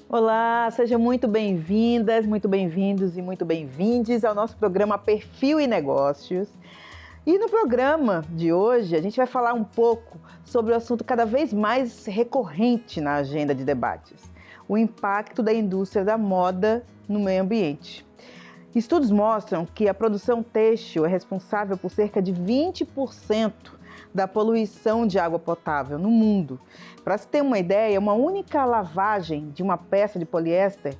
Olá, sejam muito bem-vindas, muito bem-vindos e muito bem-vindes ao nosso programa Perfil e Negócios. E no programa de hoje a gente vai falar um pouco sobre o assunto cada vez mais recorrente na agenda de debates: o impacto da indústria da moda no meio ambiente. Estudos mostram que a produção têxtil é responsável por cerca de 20% da poluição de água potável no mundo. Para se ter uma ideia, uma única lavagem de uma peça de poliéster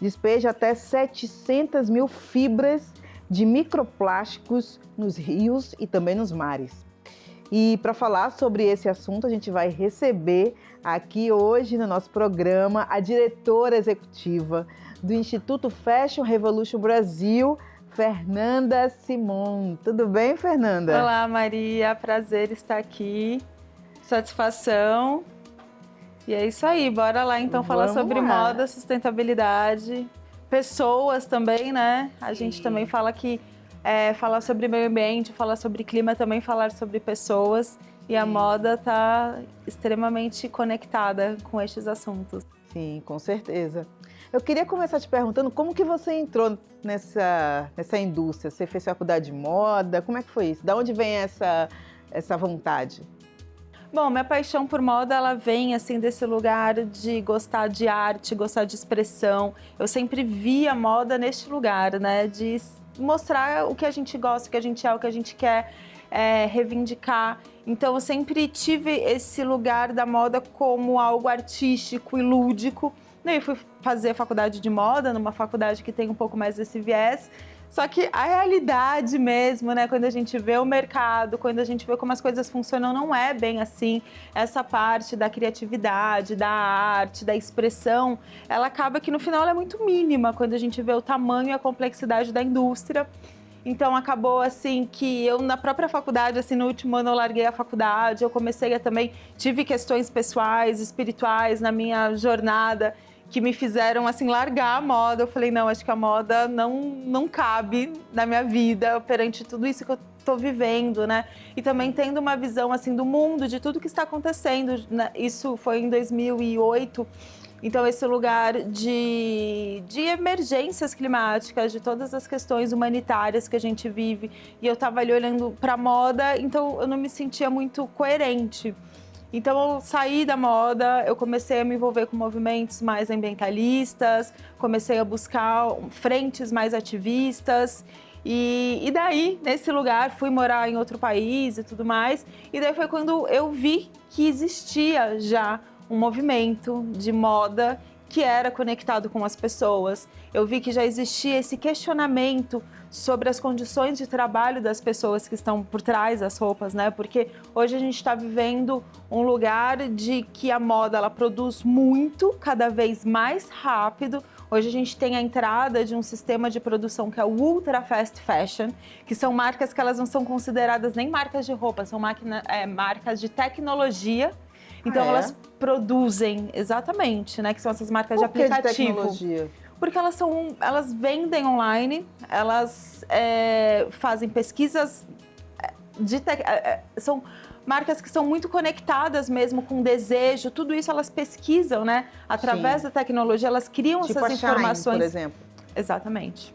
despeja até 700 mil fibras de microplásticos nos rios e também nos mares. E para falar sobre esse assunto, a gente vai receber aqui hoje no nosso programa a diretora executiva do Instituto Fashion Revolution Brasil, Fernanda Simon. Tudo bem, Fernanda? Olá, Maria. Prazer estar aqui. Satisfação. E é isso aí. Bora lá, então, falar sobre moda, sustentabilidade, pessoas também, né? A gente também fala que falar sobre meio ambiente, falar sobre clima, também falar sobre pessoas. E a moda está extremamente conectada com estes assuntos. Sim, com certeza. Eu queria começar te perguntando como que você entrou nessa indústria. Você fez faculdade de moda? Como é que foi isso? Da onde vem essa vontade? Bom, minha paixão por moda, ela vem assim desse lugar de gostar de arte, gostar de expressão. Eu sempre vi a moda neste lugar, né? De mostrar o que a gente gosta, o que a gente é, o que a gente quer reivindicar. Então, eu sempre tive esse lugar da moda como algo artístico e lúdico. Daí fui fazer faculdade de moda, numa faculdade que tem um pouco mais desse viés. Só que a realidade mesmo, né, quando a gente vê o mercado, quando a gente vê como as coisas funcionam, não é bem assim. Essa parte da criatividade, da arte, da expressão, ela acaba que no final ela é muito mínima quando a gente vê o tamanho e a complexidade da indústria. Então, acabou assim que eu, na própria faculdade, assim, no último ano eu larguei a faculdade, eu comecei a também, tive questões pessoais, espirituais na minha jornada, que me fizeram, assim, largar a moda. Eu falei, não, acho que a moda não cabe na minha vida perante tudo isso que eu tô vivendo, né? E também tendo uma visão, assim, do mundo, de tudo que está acontecendo, né? Isso foi em 2008. Então, esse lugar de emergências climáticas, de todas as questões humanitárias que a gente vive, e eu estava ali olhando para a moda, então eu não me sentia muito coerente. Então, eu saí da moda, eu comecei a me envolver com movimentos mais ambientalistas, comecei a buscar frentes mais ativistas, e daí, nesse lugar, fui morar em outro país e tudo mais, e daí foi quando eu vi que existia já um movimento de moda que era conectado com as pessoas. Eu vi que já existia esse questionamento sobre as condições de trabalho das pessoas que estão por trás das roupas, né? Porque hoje a gente está vivendo um lugar de que a moda ela produz muito, cada vez mais rápido. Hoje a gente tem a entrada de um sistema de produção que é o Ultra Fast Fashion, que são marcas que elas não são consideradas nem marcas de roupa, são marcas de tecnologia. Então elas produzem, exatamente, né? Que são essas marcas de aplicativo. De tecnologia? Porque elas vendem online, elas fazem pesquisas, são marcas que são muito conectadas mesmo com desejo, tudo isso elas pesquisam, né? Através da tecnologia, elas criam tipo essas informações. Shine, por exemplo. Exatamente.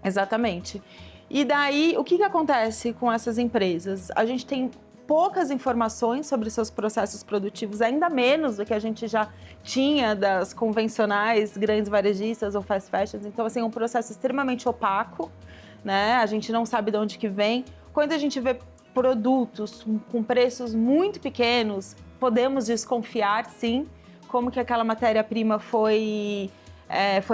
Exatamente. E daí, o que acontece com essas empresas? A gente tem poucas informações sobre seus processos produtivos, ainda menos do que a gente já tinha das convencionais grandes varejistas ou fast fashions. Então, assim, é um processo extremamente opaco, né? A gente não sabe de onde que vem. Quando a gente vê produtos com preços muito pequenos, podemos desconfiar, sim, como que aquela matéria-prima foi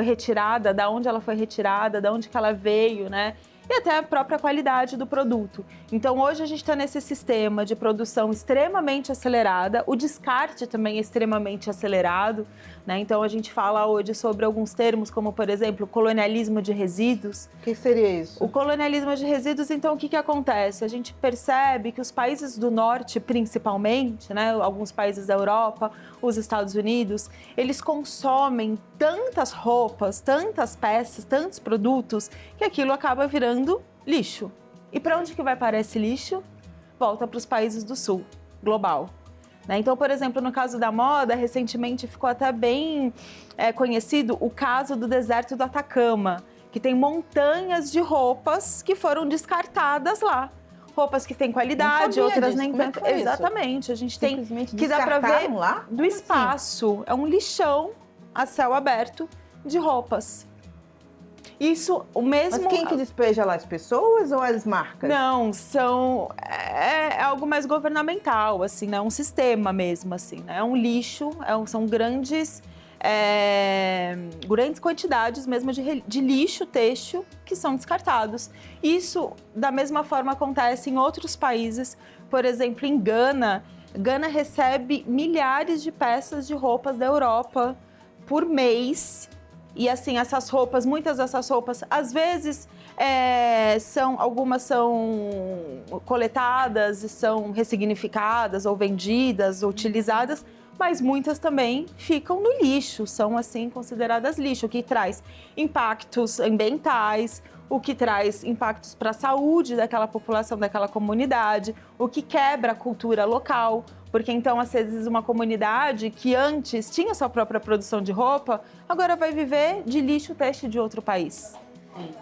retirada, da onde ela foi retirada, da onde que ela veio, né? E até a própria qualidade do produto. Então, hoje a gente está nesse sistema de produção extremamente acelerada, o descarte também é extremamente acelerado, né? Então, a gente fala hoje sobre alguns termos, como, por exemplo, colonialismo de resíduos. O que seria isso? O colonialismo de resíduos, então, o que acontece? A gente percebe que os países do norte, principalmente, né, alguns países da Europa, os Estados Unidos, eles consomem tantas roupas, tantas peças, tantos produtos, que aquilo acaba virando lixo. E para onde que vai parar esse lixo? Volta para os países do sul, global. né? Então, por exemplo, no caso da moda, recentemente ficou até bem conhecido o caso do deserto do Atacama, que tem montanhas de roupas que foram descartadas lá. Roupas que têm qualidade, outras nem tanto. Exatamente, a gente tem que dá para ver lá? Do espaço. É um lixão a céu aberto de roupas. Isso, o mesmo... Mas quem que despeja lá? As pessoas ou as marcas? Não, é algo mais governamental, assim, né? Um sistema mesmo, assim, né? É um lixo, são grandes quantidades mesmo de lixo têxtil que são descartados. Isso, da mesma forma, acontece em outros países. Por exemplo, em Gana. Gana recebe milhares de peças de roupas da Europa por mês. E assim, muitas dessas roupas, às vezes, algumas são coletadas e são ressignificadas ou vendidas, ou utilizadas, mas muitas também ficam no lixo, são assim consideradas lixo, o que traz impactos ambientais, o que traz impactos para a saúde daquela população, daquela comunidade, o que quebra a cultura local, porque então às vezes uma comunidade que antes tinha sua própria produção de roupa, agora vai viver de lixo têxtil de outro país,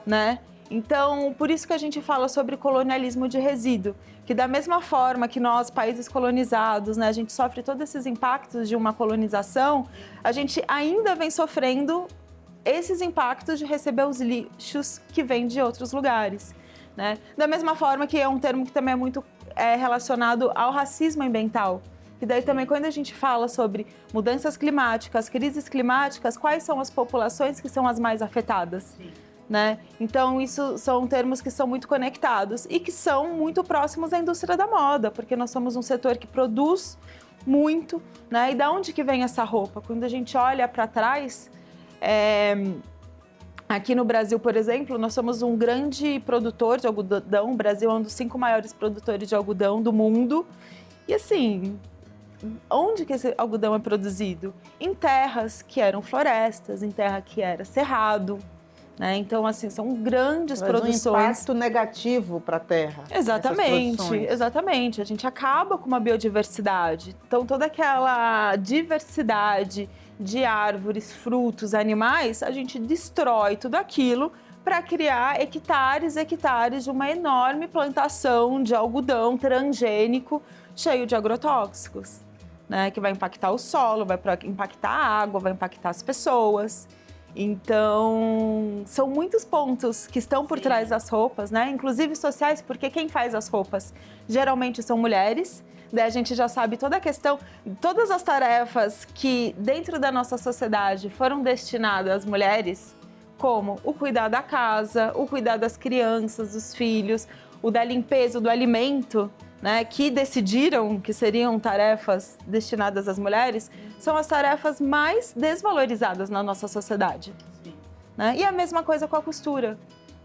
né? Então, por isso que a gente fala sobre colonialismo de resíduo, que da mesma forma que nós, países colonizados, né, a gente sofre todos esses impactos de uma colonização, a gente ainda vem sofrendo esses impactos de receber os lixos que vêm de outros lugares, né? Da mesma forma que é um termo que também é muito relacionado ao racismo ambiental. E daí também quando a gente fala sobre mudanças climáticas, crises climáticas, quais são as populações que são as mais afetadas? Sim. Né? Então, isso são termos que são muito conectados e que são muito próximos à indústria da moda, porque nós somos um setor que produz muito, né? E da onde que vem essa roupa? Quando a gente olha para trás, aqui no Brasil, por exemplo, nós somos um grande produtor de algodão. O Brasil é um dos 5 maiores produtores de algodão do mundo. E assim, onde que esse algodão é produzido? Em terras que eram florestas, em terra que era cerrado. Né? Então, assim, são grandes produções. Um impacto negativo para a terra. Exatamente. A gente acaba com uma biodiversidade. Então, toda aquela diversidade de árvores, frutos, animais, a gente destrói tudo aquilo para criar hectares e hectares de uma enorme plantação de algodão transgênico cheio de agrotóxicos, né? Que vai impactar o solo, vai impactar a água, vai impactar as pessoas. Então, são muitos pontos que estão por trás das roupas, né? Inclusive sociais, porque quem faz as roupas geralmente são mulheres. Daí a gente já sabe toda a questão, todas as tarefas que dentro da nossa sociedade foram destinadas às mulheres, como o cuidar da casa, o cuidar das crianças, dos filhos, o da limpeza, o do alimento, né, que decidiram que seriam tarefas destinadas às mulheres, são as tarefas mais desvalorizadas na nossa sociedade. Né? E a mesma coisa com a costura,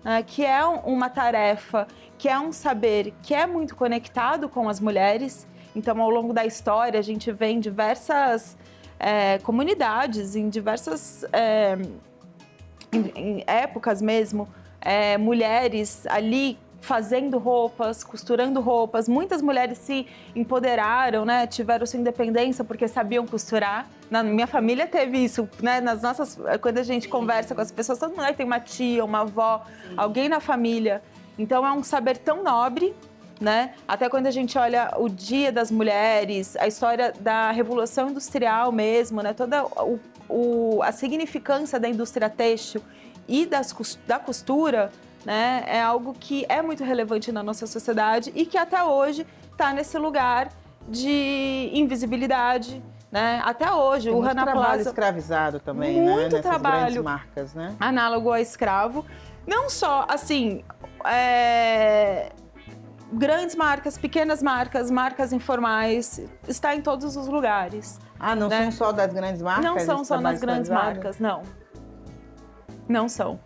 né, que é uma tarefa, que é um saber que é muito conectado com as mulheres. Então, ao longo da história, a gente vê em diversas comunidades, em diversas em épocas mesmo, mulheres ali fazendo roupas, costurando roupas. Muitas mulheres se empoderaram, né? Tiveram sua independência porque sabiam costurar. Na minha família teve isso, né? Quando a gente conversa com as pessoas, toda mulher tem uma tia, uma avó, alguém na família. Então é um saber tão nobre, né? Até quando a gente olha o Dia das Mulheres, a história da Revolução Industrial mesmo, né? Toda a significância da indústria têxtil e da costura, né, é algo que é muito relevante na nossa sociedade e que até hoje está nesse lugar de invisibilidade, né? Até hoje, tem o Rana Plaza... trabalho escravizado também, muito né? Nessas trabalho grandes marcas, né? Análogo a escravo. Não só, assim, grandes marcas, pequenas marcas, marcas informais, está em todos os lugares. Ah, não são só das grandes marcas? Não são só nas grandes marcas, não. Não são.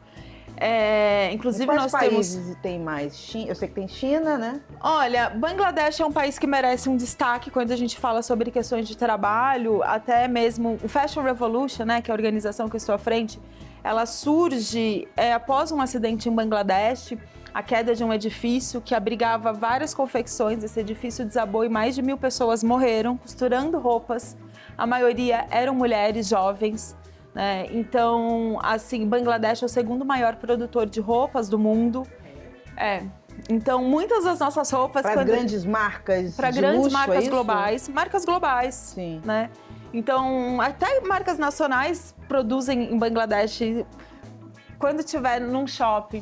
Inclusive, quais nós países tem mais? Eu sei que tem China, né? Olha, Bangladesh é um país que merece um destaque quando a gente fala sobre questões de trabalho, até mesmo o Fashion Revolution, né, que é a organização que eu estou à frente, ela surge após um acidente em Bangladesh. a queda de um edifício que abrigava várias confecções. Esse edifício desabou e mais de 1.000 pessoas morreram costurando roupas. A maioria eram mulheres jovens, né? Então, assim, Bangladesh é o segundo maior produtor de roupas do mundo. Então, muitas das nossas roupas... Para grandes marcas Para de grandes luxo, marcas é globais. Marcas globais, sim. Né? Então, até marcas nacionais produzem em Bangladesh. Quando estiver num shopping,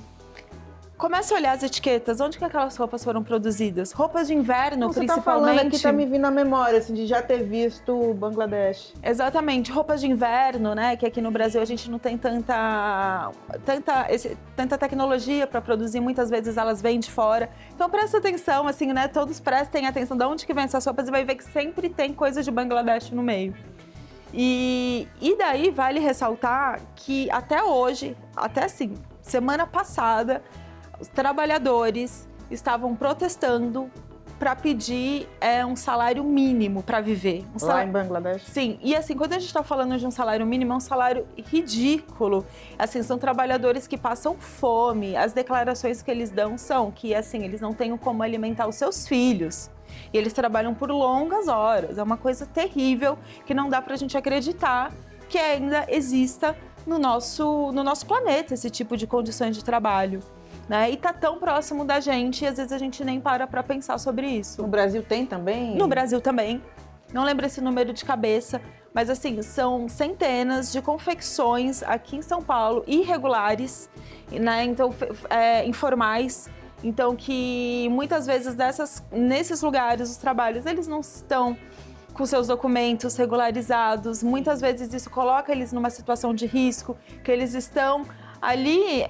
começa a olhar as etiquetas, onde que aquelas roupas foram produzidas? Roupas de inverno, você principalmente. Você tá falando aqui, tá me vindo à memória, assim, de já ter visto o Bangladesh. Exatamente, roupas de inverno, né? Que aqui no Brasil a gente não tem tanta tecnologia para produzir, muitas vezes elas vêm de fora. Então presta atenção, assim, né? Todos prestem atenção de onde que vem essas roupas e vai ver que sempre tem coisa de Bangladesh no meio. E daí vale ressaltar que até hoje, até assim, semana passada, os trabalhadores estavam protestando para pedir um salário mínimo para viver. Lá em Bangladesh? Sim, e assim, quando a gente está falando de um salário mínimo, é um salário ridículo. Assim, são trabalhadores que passam fome. As declarações que eles dão são que, assim, eles não têm como alimentar os seus filhos. E eles trabalham por longas horas. É uma coisa terrível que não dá para a gente acreditar que ainda exista no nosso planeta esse tipo de condições de trabalho. Né? E tá tão próximo da gente e às vezes a gente nem para pensar sobre isso. No Brasil tem também? No Brasil também. Não lembro esse número de cabeça, mas assim, são centenas de confecções aqui em São Paulo, irregulares, né? Então, informais. Então, que muitas vezes nesses lugares, os trabalhos, eles não estão com seus documentos regularizados. Muitas vezes isso coloca eles numa situação de risco, que eles estão ali...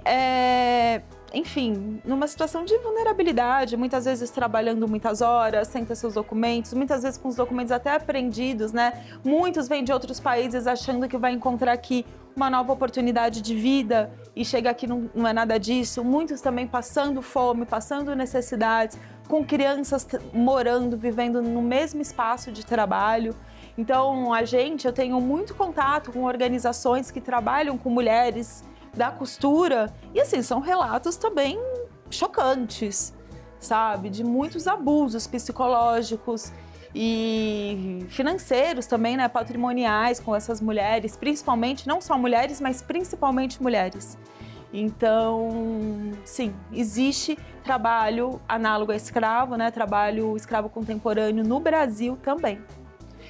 enfim, numa situação de vulnerabilidade, muitas vezes trabalhando muitas horas, sem ter seus documentos, muitas vezes com os documentos até apreendidos, né? Muitos vêm de outros países achando que vai encontrar aqui uma nova oportunidade de vida e chega aqui não é nada disso. Muitos também passando fome, passando necessidades, com crianças morando, vivendo no mesmo espaço de trabalho. Então, eu tenho muito contato com organizações que trabalham com mulheres da costura, e assim, são relatos também chocantes, sabe? De muitos abusos psicológicos e financeiros também, né? Patrimoniais com essas mulheres, principalmente, não só mulheres, mas principalmente mulheres. Então, sim, existe trabalho análogo a escravo, né? Trabalho escravo contemporâneo no Brasil também.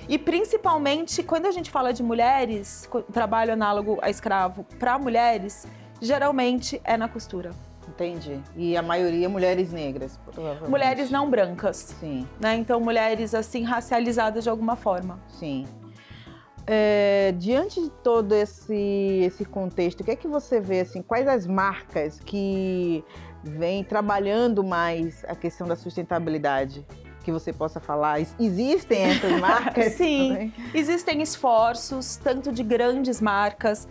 E principalmente, quando a gente fala de mulheres, trabalho análogo a escravo para mulheres, geralmente é na costura. Entendi. E a maioria mulheres negras, provavelmente. Mulheres não brancas. Sim. Né? Então, mulheres, assim, racializadas de alguma forma. Sim. Diante de todo esse contexto, o que é que você vê, assim, quais as marcas que vêm trabalhando mais a questão da sustentabilidade? Que você possa falar, existem essas marcas? Sim, também? Existem esforços, tanto de grandes marcas,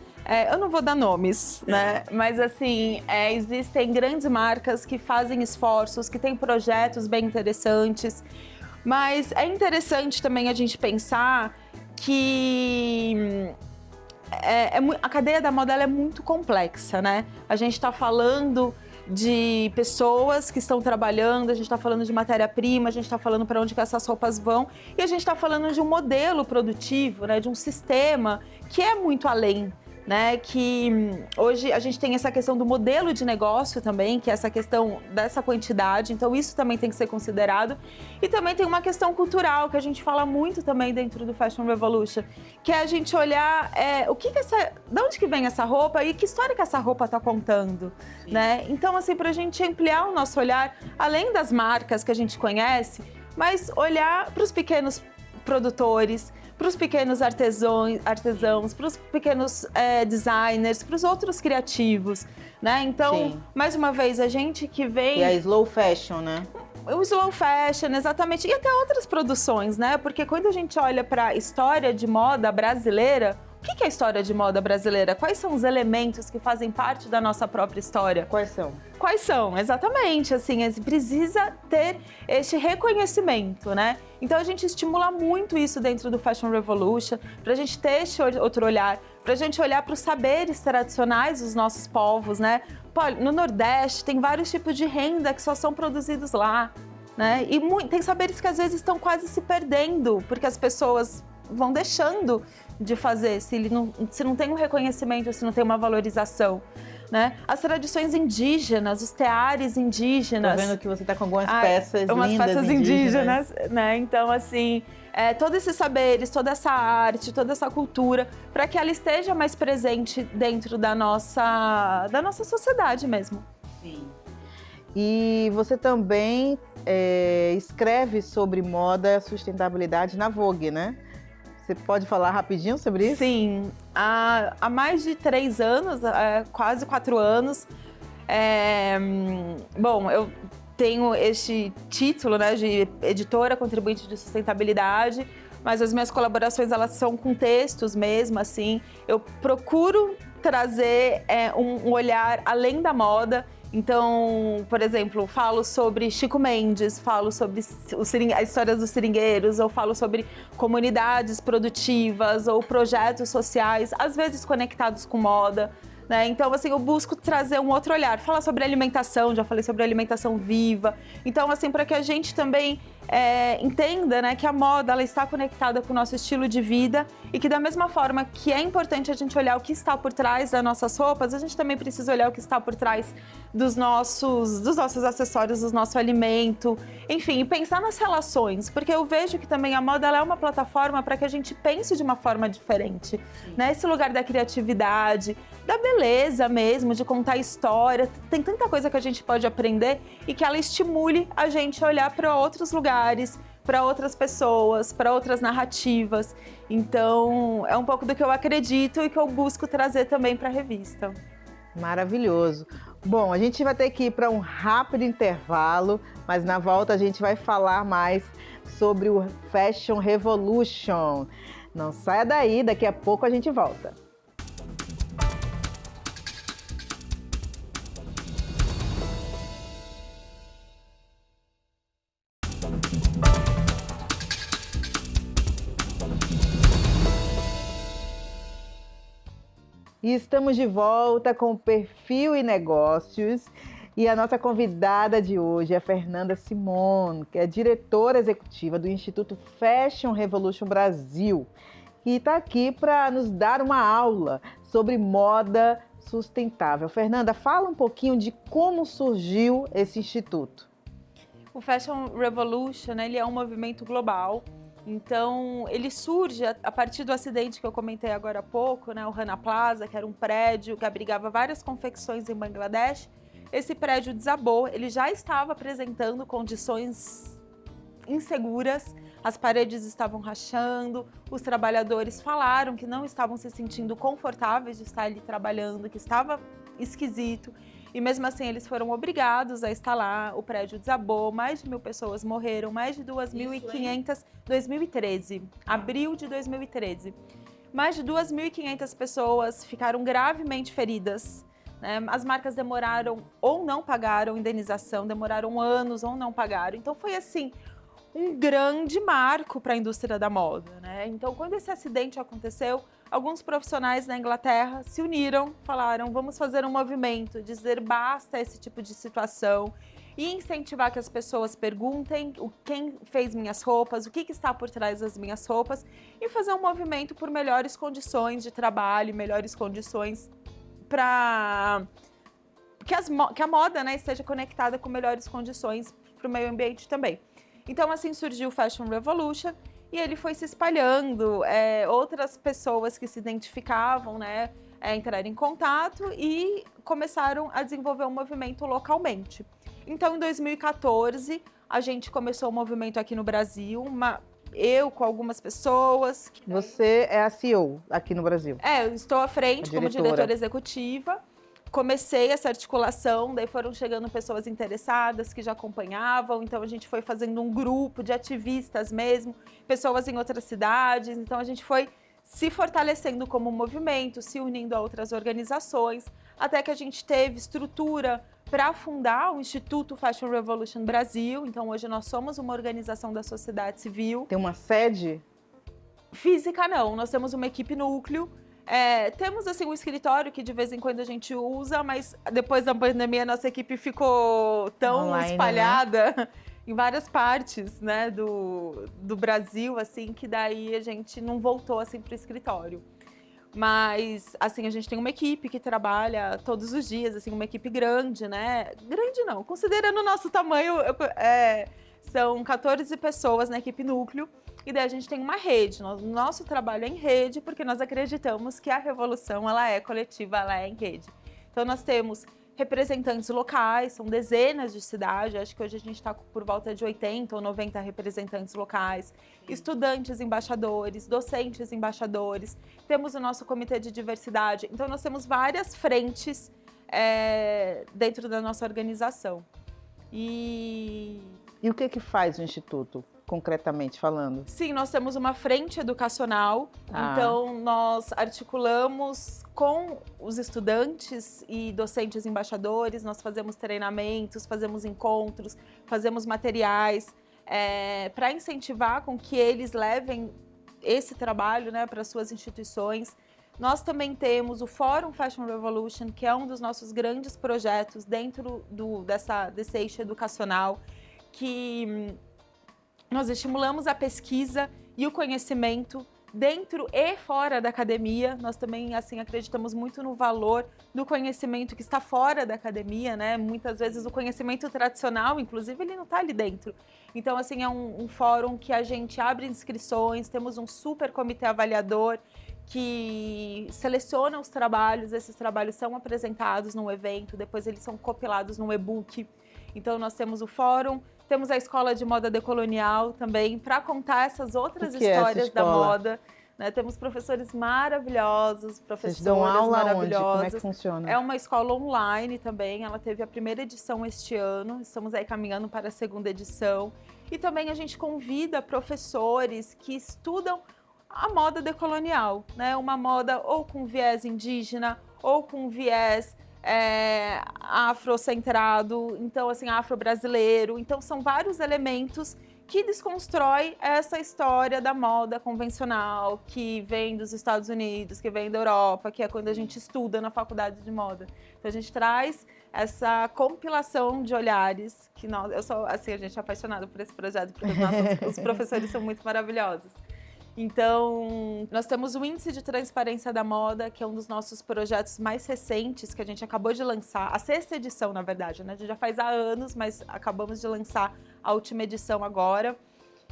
eu não vou dar nomes, né? Mas assim, existem grandes marcas que fazem esforços, que têm projetos bem interessantes, mas é interessante também a gente pensar que a cadeia da moda ela é muito complexa, né? A gente está falando de pessoas que estão trabalhando, a gente está falando de matéria-prima, a gente está falando para onde que essas roupas vão e a gente está falando de um modelo produtivo, né, de um sistema que é muito além, né, que hoje a gente tem essa questão do modelo de negócio também, que é essa questão dessa quantidade, então isso também tem que ser considerado e também tem uma questão cultural que a gente fala muito também dentro do Fashion Revolution, que é a gente olhar de onde que vem essa roupa e que história que essa roupa está contando, né? Então assim, para a gente ampliar o nosso olhar, além das marcas que a gente conhece, mas olhar para os pequenos produtores, para os pequenos artesãos, para os pequenos designers, para os outros criativos, né? Então, sim, mais uma vez, a gente que vem... E a slow fashion, né? O slow fashion, exatamente. E até outras produções, né? Porque quando a gente olha para a história de moda brasileira, o que é a história de moda brasileira? Quais são os elementos que fazem parte da nossa própria história? Quais são? Quais são? Exatamente, assim, precisa ter este reconhecimento, né? Então a gente estimula muito isso dentro do Fashion Revolution, pra gente ter esse outro olhar, pra gente olhar para os saberes tradicionais dos nossos povos, né? Pô, no Nordeste tem vários tipos de renda que só são produzidos lá, né? E tem saberes que às vezes estão quase se perdendo, porque as pessoas vão deixando de fazer, se não tem um reconhecimento, se não tem uma valorização, né? As tradições indígenas, os teares indígenas. Tô vendo que você tá com algumas peças umas lindas peças indígenas, né? Então, assim, todos esses saberes, toda essa arte, toda essa cultura, para que ela esteja mais presente dentro da nossa sociedade mesmo. Sim. E você também escreve sobre moda e sustentabilidade na Vogue, né? Você pode falar rapidinho sobre isso? Sim, há mais de 3 anos, quase 4 anos, bom, eu tenho este título, né, de editora contribuinte de sustentabilidade, mas as minhas colaborações, elas são com textos mesmo, assim. Eu procuro trazer um olhar além da moda. Então, por exemplo, falo sobre Chico Mendes, falo sobre as histórias dos seringueiros, ou falo sobre comunidades produtivas ou projetos sociais, às vezes conectados com moda, né? Então, assim, eu busco trazer um outro olhar, falar sobre alimentação, já falei sobre alimentação viva. Então, assim, para que a gente também entenda, né, que a moda, ela está conectada com o nosso estilo de vida e que da mesma forma que é importante a gente olhar o que está por trás das nossas roupas, a gente também precisa olhar o que está por trás dos nossos acessórios, do nosso alimento, enfim, e pensar nas relações, porque eu vejo que também a moda, ela é uma plataforma para que a gente pense de uma forma diferente, né? Esse lugar da criatividade, da beleza mesmo, de contar história, tem tanta coisa que a gente pode aprender e que ela estimule a gente a olhar para outros lugares, para outras pessoas, para outras narrativas. Então, é um pouco do que eu acredito e que eu busco trazer também para a revista. Maravilhoso. Bom, a gente vai ter que ir para um rápido intervalo, mas na volta a gente vai falar mais sobre o Fashion Revolution. Não saia daí, daqui a pouco a gente volta. E estamos de volta com o Perfil e Negócios. E a nossa convidada de hoje é a Fernanda Simon, que é diretora executiva do Instituto Fashion Revolution Brasil. E está aqui para nos dar uma aula sobre moda sustentável. Fernanda, fala um pouquinho de como surgiu esse instituto. O Fashion Revolution, ele é um movimento global. Então, ele surge a partir do acidente que eu comentei agora há pouco, né? O Rana Plaza, que era um prédio que abrigava várias confecções em Bangladesh. Esse prédio desabou, ele já estava apresentando condições inseguras, as paredes estavam rachando, os trabalhadores falaram que não estavam se sentindo confortáveis de estar ali trabalhando, que estava esquisito. E mesmo assim, eles foram obrigados a estar lá, o prédio desabou, mais de 1.000 pessoas morreram, mais de 2.500, 2013, abril de 2013. Mais de 2.500 pessoas ficaram gravemente feridas, né? As marcas demoraram ou não pagaram indenização, demoraram anos ou não pagaram. Então foi assim, um grande marco para a indústria da moda, né? Então quando esse acidente aconteceu, alguns profissionais na Inglaterra se uniram, falaram, vamos fazer um movimento, dizer basta a esse tipo de situação e incentivar que as pessoas perguntem quem fez minhas roupas, o que está por trás das minhas roupas e fazer um movimento por melhores condições de trabalho, melhores condições para que a moda, né, esteja conectada com melhores condições para o meio ambiente também. Então assim surgiu o Fashion Revolution. E ele foi se espalhando, outras pessoas que se identificavam, né, entraram em contato e começaram a desenvolver um movimento localmente. Então, em 2014, a gente começou o movimento aqui no Brasil, eu com algumas pessoas. Você é a CEO aqui no Brasil? Eu estou à frente como diretora executiva. Comecei essa articulação, daí foram chegando pessoas interessadas que já acompanhavam, então a gente foi fazendo um grupo de ativistas mesmo, pessoas em outras cidades, então a gente foi se fortalecendo como movimento, se unindo a outras organizações, até que a gente teve estrutura para fundar o Instituto Fashion Revolution Brasil. Então, hoje nós somos uma organização da sociedade civil. Tem uma sede? Física, não. Nós temos uma equipe núcleo. Temos, assim, um escritório que de vez em quando a gente usa, mas depois da pandemia, nossa equipe ficou tão online, espalhada, né? Em várias partes, né, do Brasil, assim, que daí a gente não voltou, assim, para o escritório. Mas, assim, a gente tem uma equipe que trabalha todos os dias, assim, uma equipe grande, né? Grande não, considerando o nosso tamanho, são 14 pessoas na equipe núcleo, e daí a gente tem uma rede. Nosso trabalho é em rede, porque nós acreditamos que a revolução, ela é coletiva, ela é em rede. Então, nós temos representantes locais, são dezenas de cidades, acho que hoje a gente está por volta de 80 ou 90 representantes locais, estudantes embaixadores, docentes embaixadores, temos o nosso comitê de diversidade, então nós temos várias frentes dentro da nossa organização. E o que faz o Instituto, concretamente falando? Sim, nós temos uma frente educacional, então nós articulamos com os estudantes e docentes embaixadores, nós fazemos treinamentos, fazemos encontros, fazemos materiais para incentivar com que eles levem esse trabalho, né, para suas instituições. Nós também temos o Fórum Fashion Revolution, que é um dos nossos grandes projetos dentro desse eixo educacional, que nós estimulamos a pesquisa e o conhecimento dentro e fora da academia. Nós também, assim, acreditamos muito no valor do conhecimento que está fora da academia, né? Muitas vezes o conhecimento tradicional, inclusive, ele não está ali dentro. Então, assim, é um fórum que a gente abre inscrições, temos um super comitê avaliador que seleciona os trabalhos, esses trabalhos são apresentados num evento, depois eles são compilados num e-book. Então, nós temos o fórum, temos a Escola de Moda Decolonial também, para contar essas outras histórias da moda. Né? Temos professores maravilhosos, professoras Vocês dão aula maravilhosas. Onde? Como é que funciona? É uma escola online também, ela teve a primeira edição este ano, estamos aí caminhando para a segunda edição. E também a gente convida professores que estudam a moda decolonial, né? Uma moda ou com viés indígena, ou com viés afrocentrado, então assim, afro-brasileiro. Então são vários elementos que desconstrói essa história da moda convencional que vem dos Estados Unidos, que vem da Europa, que é quando a gente estuda na faculdade de moda. Então a gente traz essa compilação de olhares, que eu sou, assim, a gente é apaixonada por esse projeto, porque os professores são muito maravilhosos. Então, nós temos o Índice de Transparência da Moda, que é um dos nossos projetos mais recentes, que a gente acabou de lançar, a 6ª edição, na verdade, né? A gente já faz há anos, mas acabamos de lançar a última edição agora.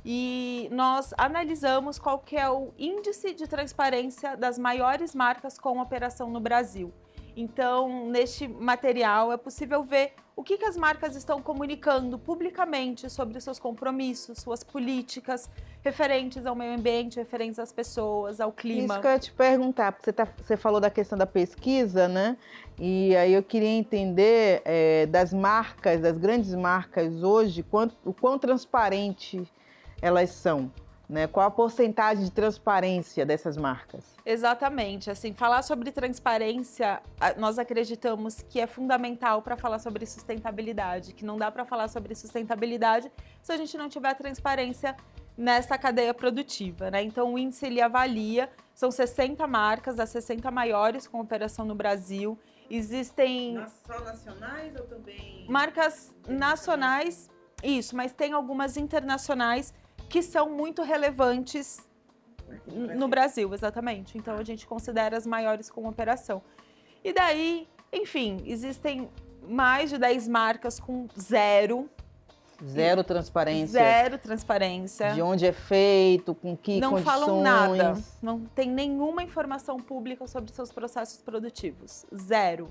E nós analisamos qual que é o índice de transparência das maiores marcas com operação no Brasil. Então, neste material é possível ver o que as marcas estão comunicando publicamente sobre os seus compromissos, suas políticas, referentes ao meio ambiente, referentes às pessoas, ao clima. Isso que eu ia te perguntar, porque você falou da questão da pesquisa, né? E aí eu queria entender das marcas, das grandes marcas hoje, o quão transparente elas são. Né? Qual a porcentagem de transparência dessas marcas? Exatamente. Assim, falar sobre transparência, nós acreditamos que é fundamental para falar sobre sustentabilidade, que não dá para falar sobre sustentabilidade se a gente não tiver transparência nessa cadeia produtiva, né? Então, o índice ele avalia, são 60 marcas, as 60 maiores com operação no Brasil. Existem só nacionais ou também marcas nacionais, isso, mas tem algumas internacionais que são muito relevantes no Brasil, exatamente. Então, a gente considera as maiores com operação. E daí, enfim, existem mais de 10 marcas com zero transparência. Zero transparência. De onde é feito, com que não condições. Falam nada. Não tem nenhuma informação pública sobre seus processos produtivos. Zero.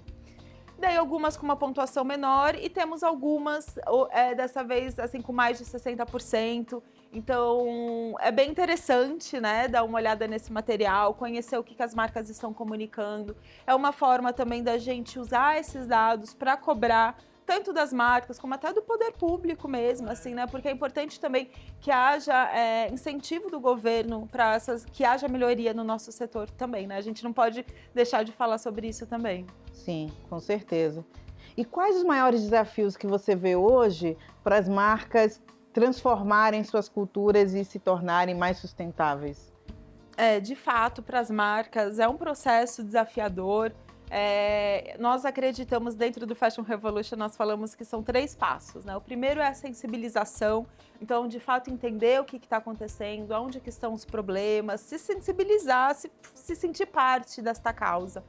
Daí algumas com uma pontuação menor e temos algumas, dessa vez, assim, com mais de 60%. Então, é bem interessante, né, dar uma olhada nesse material, conhecer o que as marcas estão comunicando. É uma forma também da gente usar esses dados para cobrar tanto das marcas como até do poder público mesmo, assim, né? Porque é importante também que haja incentivo do governo para que haja melhoria no nosso setor também, né? A gente não pode deixar de falar sobre isso também. Sim, com certeza. E quais os maiores desafios que você vê hoje para as marcas transformarem suas culturas e se tornarem mais sustentáveis? De fato, para as marcas é um processo desafiador. Nós acreditamos dentro do Fashion Revolution, nós falamos que são 3 passos, né? O primeiro é a sensibilização, então de fato entender o que está acontecendo, onde que estão os problemas, se sensibilizar, se sentir parte desta causa.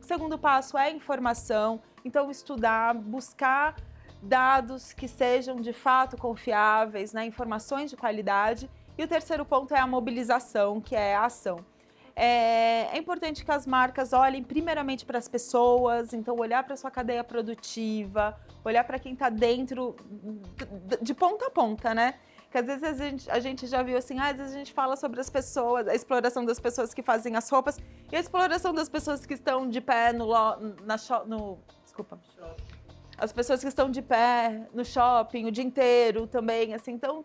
O segundo passo é a informação, então estudar, buscar dados que sejam de fato confiáveis, né? Informações de qualidade. E o terceiro ponto é a mobilização, que é a ação. É importante que as marcas olhem primeiramente para as pessoas, então olhar para a sua cadeia produtiva, olhar para quem está dentro, de ponta a ponta, né? Que às vezes a gente já viu assim, às vezes a gente fala sobre as pessoas, a exploração das pessoas que fazem as roupas e a exploração das pessoas que estão de pé as pessoas que estão de pé no shopping o dia inteiro também, assim, então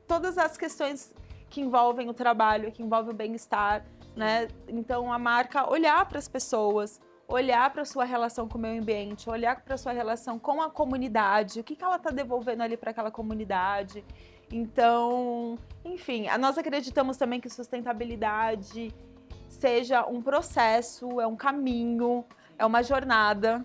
todas as questões que envolvem o trabalho, que envolvem o bem-estar, né? Então, a marca olhar para as pessoas, olhar para a sua relação com o meio ambiente, olhar para a sua relação com a comunidade, o que ela está devolvendo ali para aquela comunidade. Então, enfim, nós acreditamos também que sustentabilidade seja um processo, é um caminho, é uma jornada.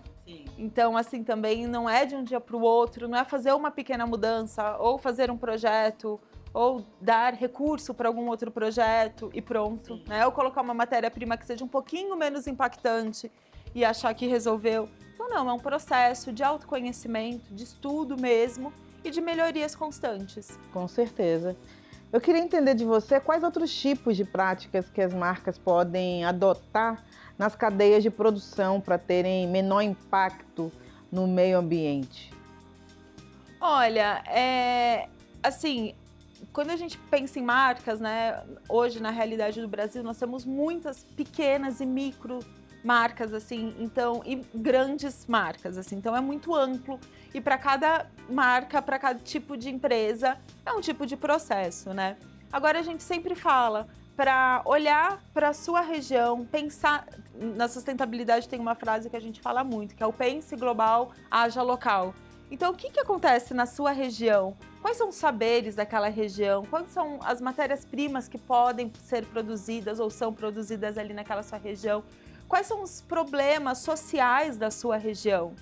Então, assim, também não é de um dia para o outro, não é fazer uma pequena mudança ou fazer um projeto ou dar recurso para algum outro projeto e pronto, né? Ou colocar uma matéria-prima que seja um pouquinho menos impactante e achar que resolveu. Então, não, é um processo de autoconhecimento, de estudo mesmo e de melhorias constantes. Com certeza. Eu queria entender de você quais outros tipos de práticas que as marcas podem adotar nas cadeias de produção para terem menor impacto no meio ambiente. Olha, assim, quando a gente pensa em marcas, né, hoje na realidade do Brasil nós temos muitas pequenas e micro marcas, assim, então, e grandes marcas, assim, então é muito amplo e para cada marca, para cada tipo de empresa é um tipo de processo, né? Agora a gente sempre fala para olhar para a sua região, pensar na sustentabilidade, tem uma frase que a gente fala muito, que é o pense global, haja local. Então, o que acontece na sua região? Quais são os saberes daquela região? Quais são as matérias-primas que podem ser produzidas ou são produzidas ali naquela sua região? Quais são os problemas sociais da sua região?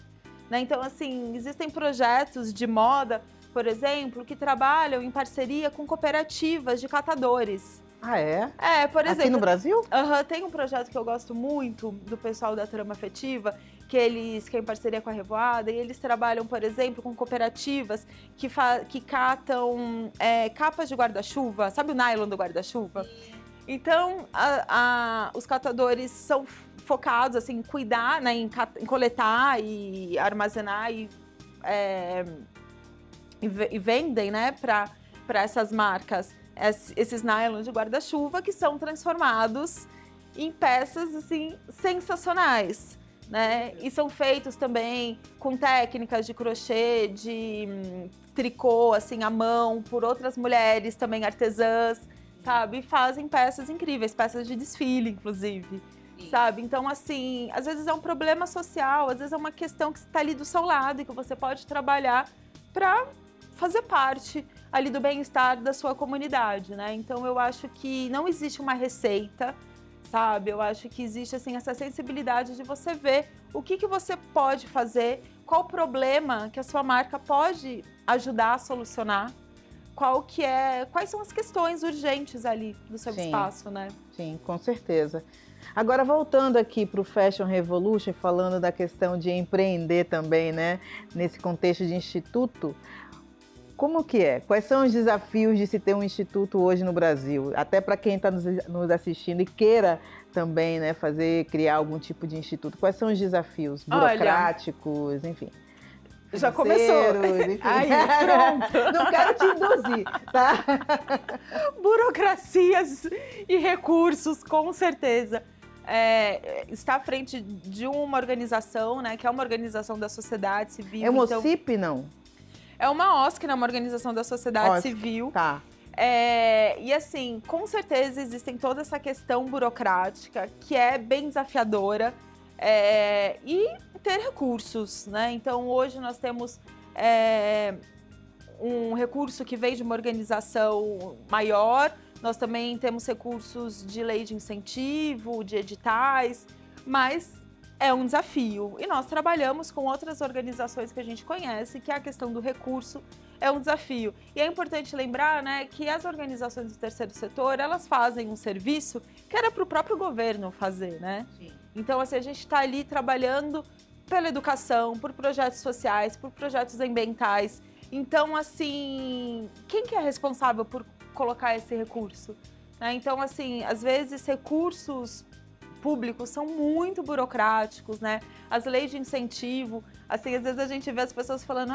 Né? Então, assim, existem projetos de moda, por exemplo, que trabalham em parceria com cooperativas de catadores. Ah, é? Por exemplo. Aqui no Brasil? Tem um projeto que eu gosto muito do pessoal da Trama Afetiva, que é em parceria com a Revoada, e eles trabalham, por exemplo, com cooperativas que catam capas de guarda-chuva, sabe o nylon do guarda-chuva? Então, os catadores são focados assim, em cuidar, né, em coletar e armazenar e vendem, né, para essas marcas esses nylons de guarda-chuva que são transformados em peças assim, sensacionais. Né? E são feitos também com técnicas de crochê, de tricô, assim, à mão, por outras mulheres também artesãs, sabe? E fazem peças incríveis, peças de desfile, inclusive, sabe? Então, assim, às vezes é um problema social, às vezes é uma questão que está ali do seu lado e que você pode trabalhar para fazer parte ali do bem-estar da sua comunidade, né? Então, eu acho que não existe uma receita, sabe? Eu acho que existe, assim, essa sensibilidade de você ver o que você pode fazer, qual o problema que a sua marca pode ajudar a solucionar, quais são as questões urgentes ali do seu espaço, né? Sim, com certeza. Agora, voltando aqui para o Fashion Revolution, falando da questão de empreender também, né? Nesse contexto de instituto, como que é? Quais são os desafios de se ter um instituto hoje no Brasil? Até para quem está nos assistindo e queira também, né, criar algum tipo de instituto. Quais são os desafios burocráticos, enfim? Já começou. Enfim. Aí, pronto. Não quero te induzir, tá? Burocracias e recursos, com certeza. está à frente de uma organização, né, que é uma organização da sociedade civil. É uma OCIP, não? É uma OSC, né, uma organização da sociedade civil. Tá. E assim, com certeza existem toda essa questão burocrática que é bem desafiadora e ter recursos, né? Então hoje nós temos um recurso que vem de uma organização maior, nós também temos recursos de lei de incentivo, de editais, mas é um desafio. E nós trabalhamos com outras organizações que a gente conhece, que a questão do recurso é um desafio. E é importante lembrar, né, que as organizações do terceiro setor, elas fazem um serviço que era para o próprio governo fazer, né? Sim. Então, assim, a gente está ali trabalhando pela educação, por projetos sociais, por projetos ambientais. Então, assim, quem que é responsável por colocar esse recurso? Então, assim, às vezes recursos públicos são muito burocráticos, né? As leis de incentivo, assim, às vezes a gente vê as pessoas falando,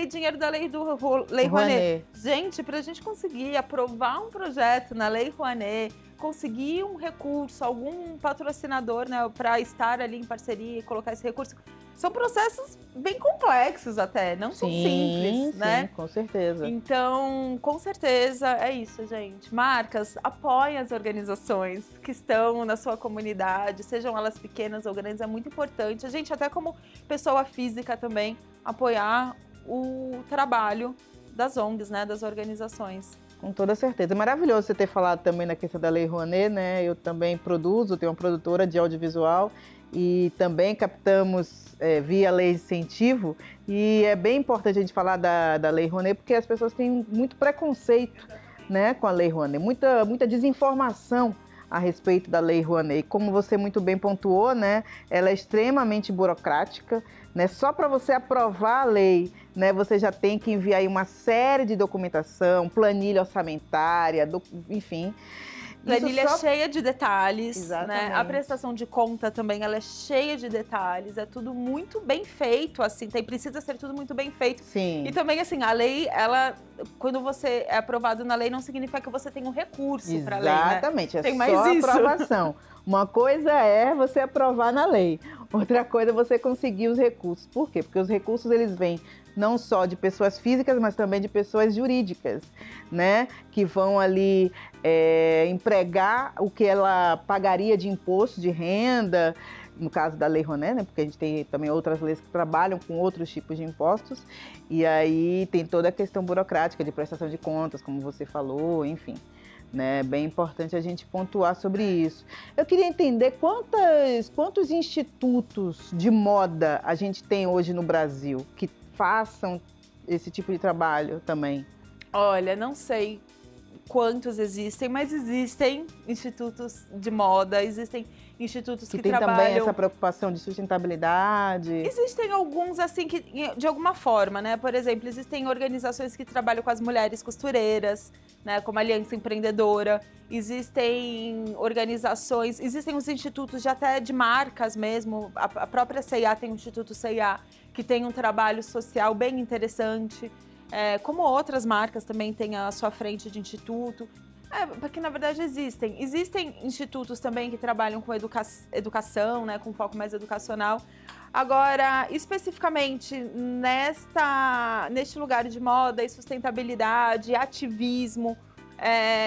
dinheiro da lei do Lei Rouanet. Gente, para a gente conseguir aprovar um projeto na Lei Rouanet, conseguir um recurso, algum patrocinador, né, para estar ali em parceria e colocar esse recurso, são processos bem complexos até, não são simples, né? Sim, com certeza. Então, com certeza, é isso, gente. Marcas, apoiem as organizações que estão na sua comunidade, sejam elas pequenas ou grandes, é muito importante. A gente, até como pessoa física também, apoiar o trabalho das ONGs, né, das organizações. Com toda certeza. É maravilhoso você ter falado também na questão da Lei Rouanet, né? Eu também produzo, tenho uma produtora de audiovisual e também captamos via lei de incentivo, e é bem importante a gente falar da Lei Rouanet, porque as pessoas têm muito preconceito, né, com a Lei Rouanet, muita desinformação a respeito da Lei Rouanet. Como você muito bem pontuou, né, ela é extremamente burocrática, né, só para você aprovar a lei, né, você já tem que enviar aí uma série de documentação, planilha orçamentária, enfim. Planilha cheia de detalhes, né? A prestação de conta também, ela é cheia de detalhes, é tudo muito bem feito, assim, precisa ser tudo muito bem feito. Sim. E também, assim, a lei, quando você é aprovado na lei, não significa que você tem um recurso para a lei, né? Exatamente, tem mais só isso. Aprovação. Uma coisa é você aprovar na lei, outra coisa é você conseguir os recursos. Por quê? Porque os recursos, eles vêm não só de pessoas físicas, mas também de pessoas jurídicas, né? Que vão ali empregar o que ela pagaria de imposto de renda, no caso da Lei Rouanet, né? Porque a gente tem também outras leis que trabalham com outros tipos de impostos, e aí tem toda a questão burocrática de prestação de contas, como você falou, enfim. Né, bem importante a gente pontuar sobre isso. Eu queria entender quantos institutos de moda a gente tem hoje no Brasil que façam esse tipo de trabalho também. Olha, não sei quantos existem, mas existem institutos de moda, existem institutos que trabalham... tem também essa preocupação de sustentabilidade. Existem alguns, assim, que de alguma forma, né? Por exemplo, existem organizações que trabalham com as mulheres costureiras, né? Como a Aliança Empreendedora. Existem organizações, existem os institutos até de marcas mesmo. A própria C&A tem o Instituto C&A, que tem um trabalho social bem interessante. Como outras marcas também têm a sua frente de instituto. Porque, na verdade, existem institutos também que trabalham com educação, né, com foco mais educacional. Agora, especificamente neste lugar de moda e sustentabilidade, ativismo,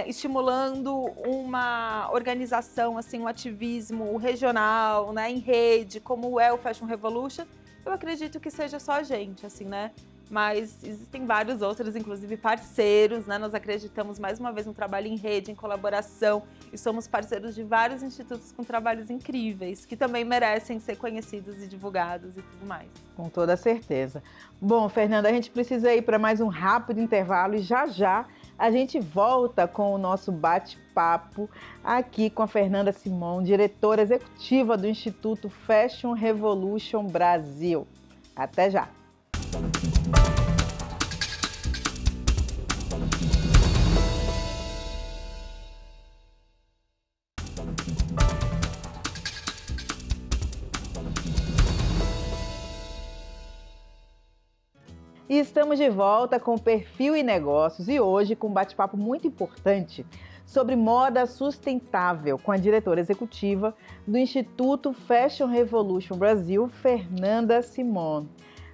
estimulando uma organização, assim, um ativismo regional, né, em rede, como é o Fashion Revolution, eu acredito que seja só a gente, assim, né? Mas existem vários outros, inclusive parceiros, né? Nós acreditamos mais uma vez no trabalho em rede, em colaboração, e somos parceiros de vários institutos com trabalhos incríveis, que também merecem ser conhecidos e divulgados e tudo mais. Com toda certeza. Bom, Fernanda, a gente precisa ir para mais um rápido intervalo e já a gente volta com o nosso bate-papo aqui com a Fernanda Simon, diretora executiva do Instituto Fashion Revolution Brasil. Até já! E estamos de volta com o Perfil e Negócios e hoje com um bate-papo muito importante sobre moda sustentável com a diretora executiva do Instituto Fashion Revolution Brasil, Fernanda Simon.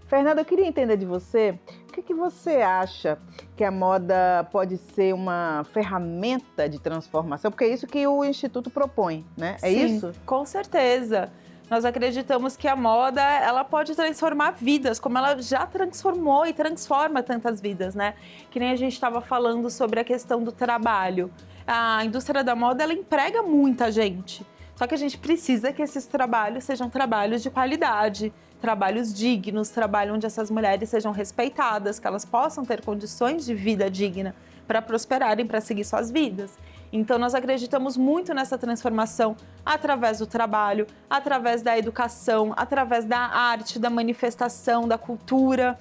Fernanda, eu queria entender de você, o que você acha que a moda pode ser uma ferramenta de transformação? Porque é isso que o Instituto propõe, né? É Sim, isso? Com certeza. Nós acreditamos que a moda, ela pode transformar vidas, como ela já transformou e transforma tantas vidas, né? Que nem a gente estava falando sobre a questão do trabalho. A indústria da moda, ela emprega muita gente. Só que a gente precisa que esses trabalhos sejam trabalhos de qualidade, trabalhos dignos, trabalho onde essas mulheres sejam respeitadas, que elas possam ter condições de vida digna para prosperarem, para seguir suas vidas. Então, nós acreditamos muito nessa transformação através do trabalho, através da educação, através da arte, da manifestação, da cultura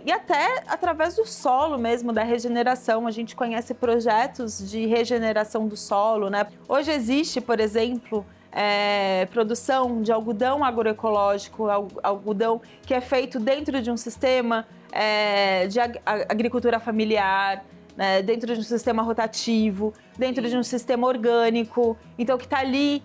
e até através do solo mesmo, da regeneração. A gente conhece projetos de regeneração do solo, né? Hoje existe, por exemplo, produção de algodão agroecológico, algodão que é feito dentro de um sistema de agricultura familiar, né, dentro de um sistema rotativo, dentro de um sistema orgânico, então que está ali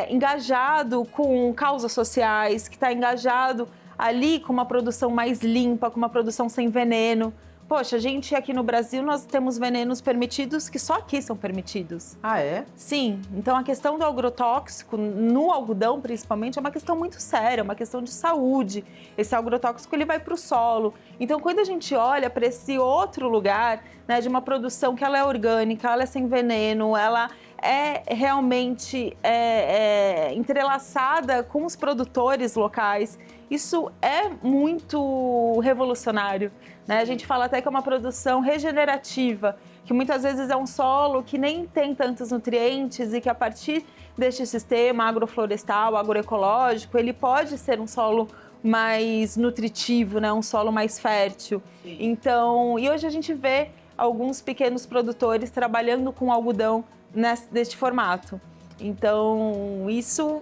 engajado com causas sociais, que está engajado ali com uma produção mais limpa, com uma produção sem veneno. Poxa, a gente aqui no Brasil, nós temos venenos permitidos que só aqui são permitidos. Ah, é? Sim, então a questão do agrotóxico, no algodão principalmente, é uma questão muito séria, é uma questão de saúde. Esse agrotóxico, ele vai para o solo. Então, quando a gente olha para esse outro lugar, né, de uma produção que ela é orgânica, ela é sem veneno, ela é realmente entrelaçada com os produtores locais, isso é muito revolucionário, né? A gente fala até que é uma produção regenerativa, que muitas vezes é um solo que nem tem tantos nutrientes e que a partir deste sistema agroflorestal, agroecológico, ele pode ser um solo mais nutritivo, né? Um solo mais fértil. Sim. Então, e hoje a gente vê alguns pequenos produtores trabalhando com algodão deste formato. Então, isso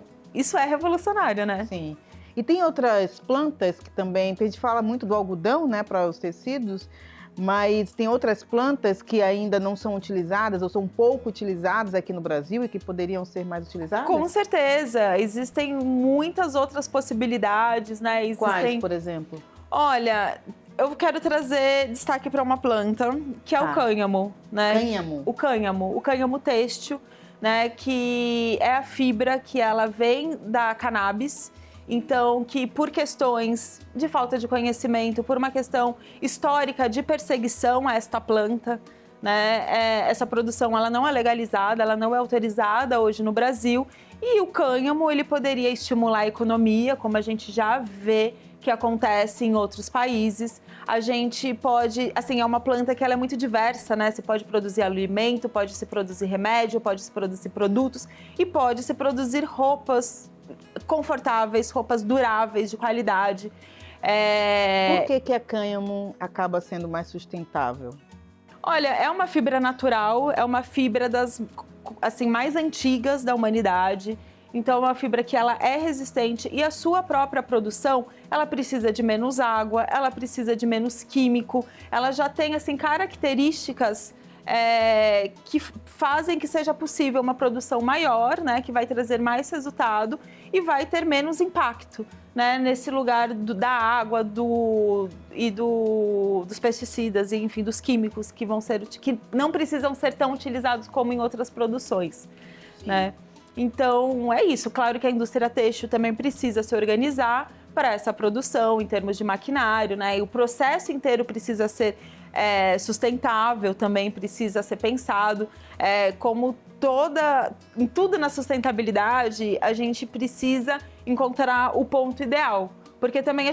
é revolucionário, né? Sim. E tem outras plantas que também, a gente fala muito do algodão, né, para os tecidos, mas tem outras plantas que ainda não são utilizadas ou são pouco utilizadas aqui no Brasil e que poderiam ser mais utilizadas? Com certeza, existem muitas outras possibilidades, né? Quais, por exemplo? Olha, eu quero trazer destaque para uma planta, que é o cânhamo, né? Cânhamo? O cânhamo têxtil, né? Que é a fibra que ela vem da cannabis. Então, que por questões de falta de conhecimento, por uma questão histórica de perseguição a esta planta, né? Essa produção ela não é legalizada, ela não é autorizada hoje no Brasil. E o cânhamo, ele poderia estimular a economia, como a gente já vê que acontece em outros países. A gente pode, assim, é uma planta que ela é muito diversa, né? Se pode produzir alimento, pode se produzir remédio, pode se produzir produtos e pode se produzir roupas confortáveis, roupas duráveis, de qualidade. Por que a cânhamo acaba sendo mais sustentável? Olha, é uma fibra natural, é uma fibra das assim, mais antigas da humanidade. Então, é uma fibra que ela é resistente e a sua própria produção, ela precisa de menos água, ela precisa de menos químico, ela já tem, assim, características que fazem que seja possível uma produção maior, né, que vai trazer mais resultado e vai ter menos impacto, né, nesse lugar da água dos pesticidas e, enfim, dos químicos que não precisam ser tão utilizados como em outras produções, né? Então, é isso. Claro que a indústria têxtil também precisa se organizar para essa produção em termos de maquinário, né? E o processo inteiro precisa ser sustentável, também precisa ser pensado. Como em tudo na sustentabilidade, a gente precisa encontrar o ponto ideal. Porque também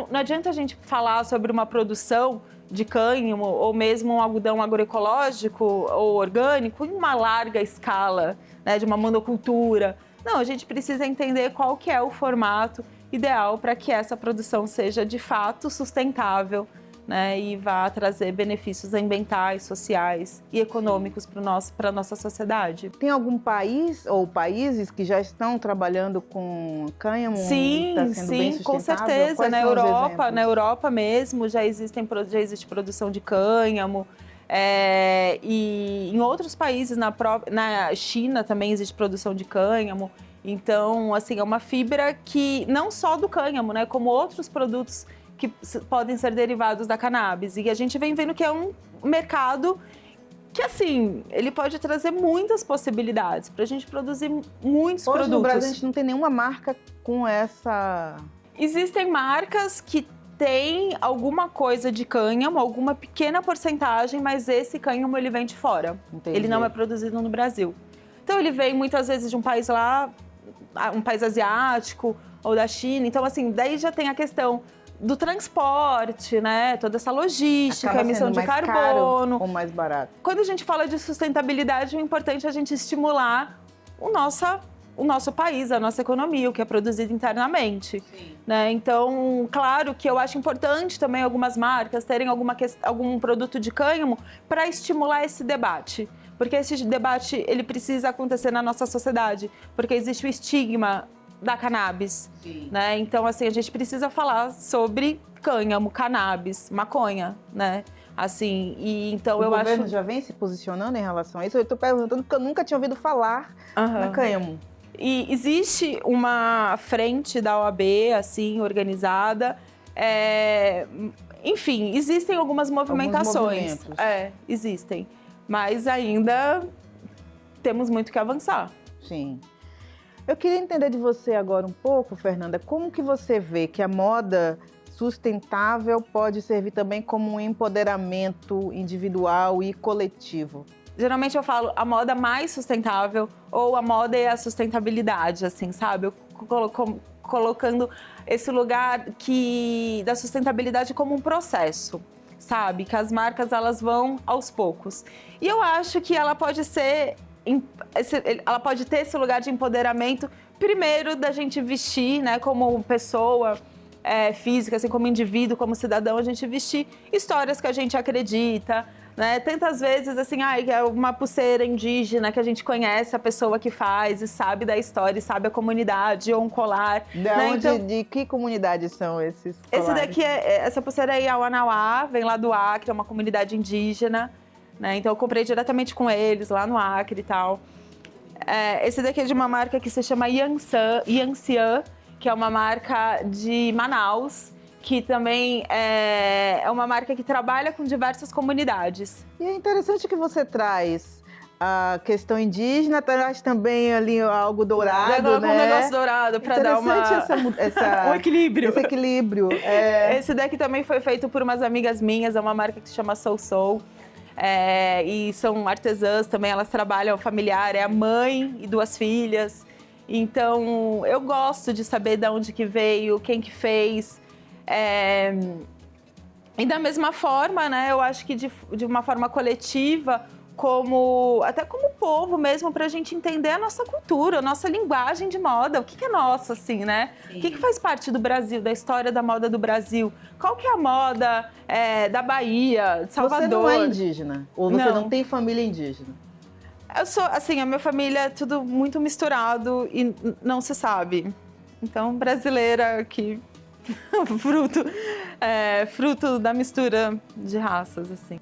não adianta a gente falar sobre uma produção de cânhamo ou mesmo um algodão agroecológico ou orgânico em uma larga escala, né, de uma monocultura. Não, a gente precisa entender qual que é o formato ideal para que essa produção seja de fato sustentável, né, e vá trazer benefícios ambientais, sociais e econômicos para a nossa sociedade. Tem algum país ou países que já estão trabalhando com cânhamo? Sim, tá sendo bem sim, com sustentável? certeza. Quais são os exemplos? Na Europa mesmo já existe produção de cânhamo. E em outros países, na China também existe produção de cânhamo. Então, assim, é uma fibra que não só do cânhamo, né, como outros produtos que podem ser derivados da cannabis. E a gente vem vendo que é um mercado que, assim, ele pode trazer muitas possibilidades para a gente produzir muitos produtos. Hoje no Brasil a gente não tem nenhuma marca com essa... Existem marcas que têm alguma coisa de cânhamo, alguma pequena porcentagem, mas esse cânhamo ele vem de fora. Entendi. Ele não é produzido no Brasil. Então ele vem muitas vezes de um país lá, um país asiático ou da China. Então, assim, daí já tem a questão do transporte, né? Toda essa logística, Acaba emissão sendo de mais carbono. caro ou mais barato? Quando a gente fala de sustentabilidade, o importante é a gente estimular o nosso país, a nossa economia, o que é produzido internamente. Né? Então, claro que eu acho importante também algumas marcas terem algum produto de cânhamo para estimular esse debate. Porque esse debate ele precisa acontecer na nossa sociedade, porque existe o estigma da cannabis, né? Então, assim, a gente precisa falar sobre cânhamo, cannabis, maconha, né? Assim, e então O governo já vem se posicionando em relação a isso? Eu estou perguntando porque eu nunca tinha ouvido falar na cânhamo. E existe uma frente da OAB, assim, organizada. Enfim, existem algumas movimentações. Existem. Mas ainda temos muito que avançar. Sim. Eu queria entender de você agora um pouco, Fernanda, como que você vê que a moda sustentável pode servir também como um empoderamento individual e coletivo? Geralmente eu falo a moda mais sustentável ou a moda e a sustentabilidade, assim, sabe? Eu colocando esse lugar da sustentabilidade como um processo, sabe? Que as marcas elas vão aos poucos. E eu acho que ela pode ter esse lugar de empoderamento, primeiro da gente vestir, né, como pessoa física, assim, como indivíduo, como cidadão, a gente vestir histórias que a gente acredita, né? Tantas vezes, assim, é uma pulseira indígena que a gente conhece a pessoa que faz e sabe da história, e sabe a comunidade, ou um colar. De que comunidade são esses colares? Esse daqui, essa pulseira é Iauanauá, vem lá do Acre, é uma comunidade indígena, né? Então eu comprei diretamente com eles, lá no Acre e tal. Esse daqui é de uma marca que se chama Yanxian, que é uma marca de Manaus, que também é uma marca que trabalha com diversas comunidades. E é interessante que você traz a questão indígena, traz também ali algo dourado, né? Um negócio dourado para dar um equilíbrio. Esse equilíbrio. Esse daqui também foi feito por umas amigas minhas, é uma marca que se chama Soul Soul. E são artesãs também, elas trabalham familiar, é a mãe e 2 filhas. Então, eu gosto de saber de onde que veio, quem que fez. E da mesma forma, né, eu acho que de uma forma coletiva, até como povo mesmo, para a gente entender a nossa cultura, a nossa linguagem de moda, o que é nosso, assim, né? Sim. O que faz parte do Brasil, da história da moda do Brasil? Qual que é a moda da Bahia, de Salvador? Você não é indígena? Ou você não tem família indígena? Eu sou, assim, a minha família é tudo muito misturado e não se sabe. Então, brasileira que... fruto da mistura de raças, assim.